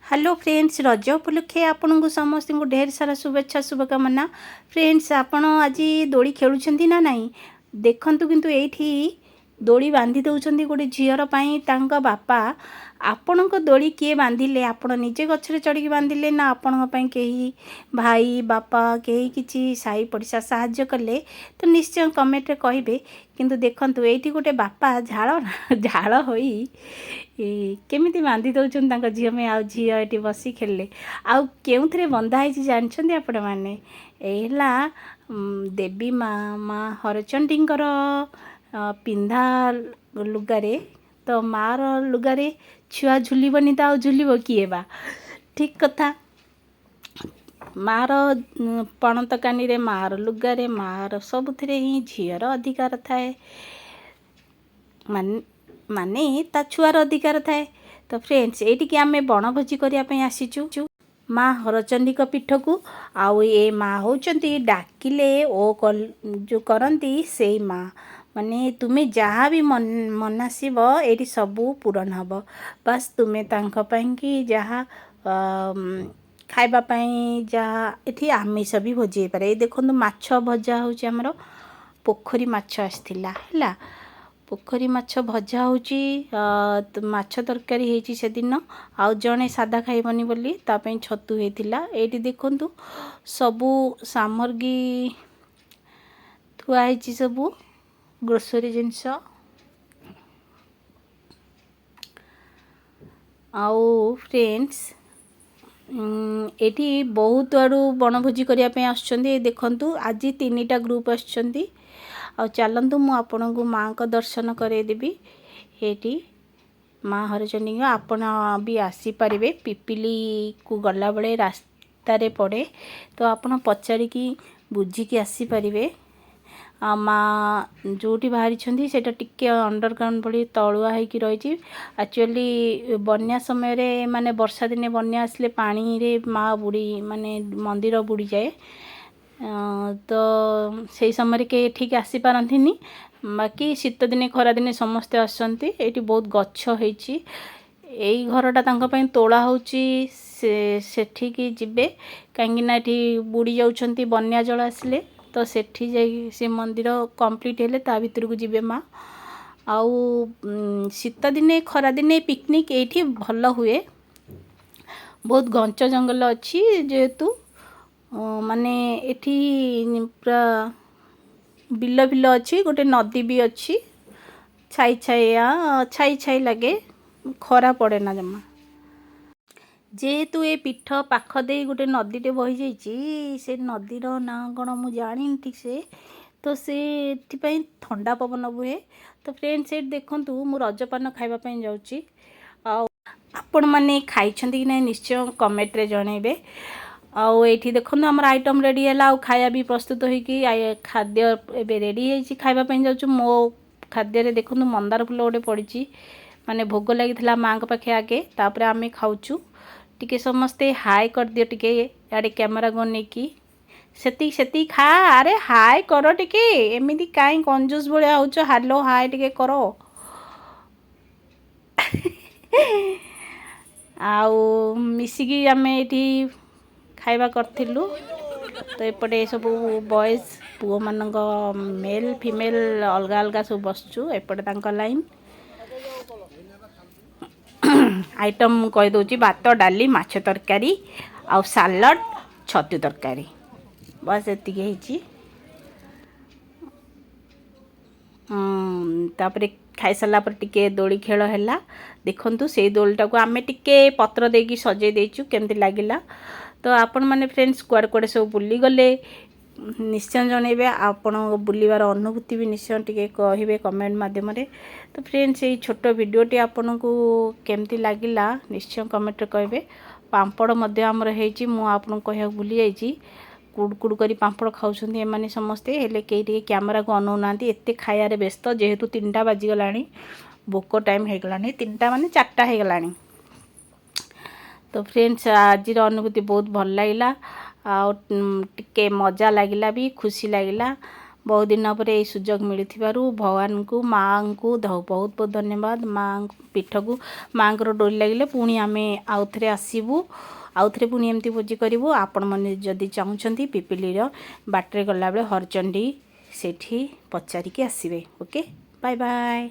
Hello friends रज उपलक्षे आपन को समस्त को ढेर सारा शुभेच्छा शुभकामना। फ्रेंड्स आपण आज दोड़ी खेलुंट ना नाई देखु किंतु एठी दोड़ी बांधी दौरान गोटे झीर बापा आपण दोड़ी किए बांधिले आपण निजे गछरे चढ़ी बांधिले ना आपण कहीं भाई बापा कहीं किसी साई पड़िशा साहाय्य कले तो निश्चय कमेंट कहे। किंतु देखंतु एठी गोटे बापा झाड़ झाड़ होई केमिति बांधी दौरान झील में आउ झील ये बसी खेले आउ के बंधा है जानते आपण मैंने एला देवी माँ माँ हरचंडींकर पिंधा लुगारे तो मार लुगारे छुआ झुलबनी तो झुलब किए बा ठीक कथा मार पणतकानी रे मार लुगारे मार सबुथिरे ही झीर अधिकार थाए माने ता छुआर अधिकार थाए। तो फ्रेंड्स ये आम बनभोजी करने आसीचु माँ हरचंडी पीठ को आउ ये माँ होचंती डाकिले ओ जो करती से माँ माने तुम्हें जहाँ भी मनासीब ये सबू पूरण हम बस तुम्हें कि जहाँ खावाई जहाँ ये आमिष भी भोजी पारे। देखो माछ भजा होमर पोखरी माछ आसला है पोखरी माछ भजा होची माछ तरकारी होती से दिन आउ जड़े सादा खाइबनी बोली तापई छतु होता। ये देखु सबू सामग्री थुआई सबू ग्रोसरी जिनस आउ फ्रेंड्स एटी बहुत आड़ू बनभोजी करने आसुँच। देखु आज 3टा ग्रुप आसुँच आ चलतु मु आपण को माँ का दर्शन करदेवी ये माँ हरचंडी आपण भी आसीपारे पिपिली को गला बेले रास्तार पड़े तो आपण पचारिकी बुझिकी आसीपारे। माँ जोटी बाहरी से टिके अंडरग्राउंड भली तलुआ होगी रही एक्चुअली बन्या समय रे माने वर्षा दिने बन्या आसले पानी रे माँ बुड़ी माने मंदिर बुड़ी जाए तो से समय के ठीक आसी पारंथिनी बाकी शीत दिने खरा दिने समस्ते आसती। ये बहुत गछ होई यही घरटा तांका तोड़ा होची सेठिकी जिबे कहीं बुड़ी जाउछंती बन्या जल आसले तो सेठी जाई से मंदिर कंप्लीट हेले ता भीतर को जिबे माँ आउ शीत दिने खरा दिने पिकनिक ये भल हुए बहुत घंच जंगल अच्छी जेहेतु माने एठी पूरा बिल बिल अच्छी गोटे नदी भी अच्छी छाई छाई लगे खरा पड़े ना जमा जेहेतु ये पीठ पाख दे गोटे नदीटे बही जाइए से नदीर ना कौन मुझे जानी ठीक से तो से ठंडा पवन बुहे। तो फ्रेंड्स ये देखूँ मु रजपान खावाई जाऊँगी आपण मैंने खाई कि ना निश्चय कमेंट रे जनइबे। आउ ये देखो आम आइटम रेडी है आउ खाया भी प्रस्तुत होगी खाद्य एवं रेडी है खावाई जाऊँ मो खाद्य देखो मंदार फूल गोटे पड़ी माने भोग लगी माँ पाखे आगे तापर आम खाऊँ टिके समस्ते हाय कर दियो टिके याडे कैमरा को लेकिन सेती खा अरे हाय कर टिके एमती कहीं कंजूस भाया होच हालो हाय टिके करो आउ मिसिकी आम ये खाइबा करथिलु। तो एपटे सब बॉयज पुओ मान मेल फीमेल अलग अलग सब बसचु एपटे तांका लाइन आइटम कहीदे भात डाली माछ तरकारी आउ सालड छतु तरकारी बस एति तापर खाई सारा पर टिके दोली खेल है देखु से दोलटा को आम टिके पत्र देकी सजे देचु केमती लगिला। तो आपण मैंने फ्रेंड्स कुआड़े कुआड़े सब बुली गले निश्चय जनइबे आपण बुलवार अनुभूति भी निश्चय टिके कहिबे कमेंट माध्यम रे। तो फ्रेंड्स ये छोट वीडियोटी आपण को केमती लगिला निश्चय कमेंट कहिबे। पांपड़ मध्य आमर हेची मु आपण कहया भूली जाइची कुड़ करी पांपड़ खाउछंती एमाने समस्ते हेले केही टिके कैमरा को अनौ नांती एते खायारे व्यस्त जेहेतु 3टा बाजी गलानी भोक टाइम हे गलानी 3टा माने 4टा हे गलानी। तो फ्रेंड्स आज अनुभूति बहुत भल लगिला टे मजा लगिला भी खुशी लगिला बहुत दिन पर यही सुजोग मिलू भगवान को माँ को बहुत बहुत धन्यवाद माँ पीठ को माँ डोरी लगे पुणी आम आउ थे आसबू आउ थे पुणी एमती भोजी करूँ आपण मैंने जदि चाहूँगी पिपिलीर बाटर गला बेले हरचंडी सेठी पचारिकी आसबे ओके बाय बाय।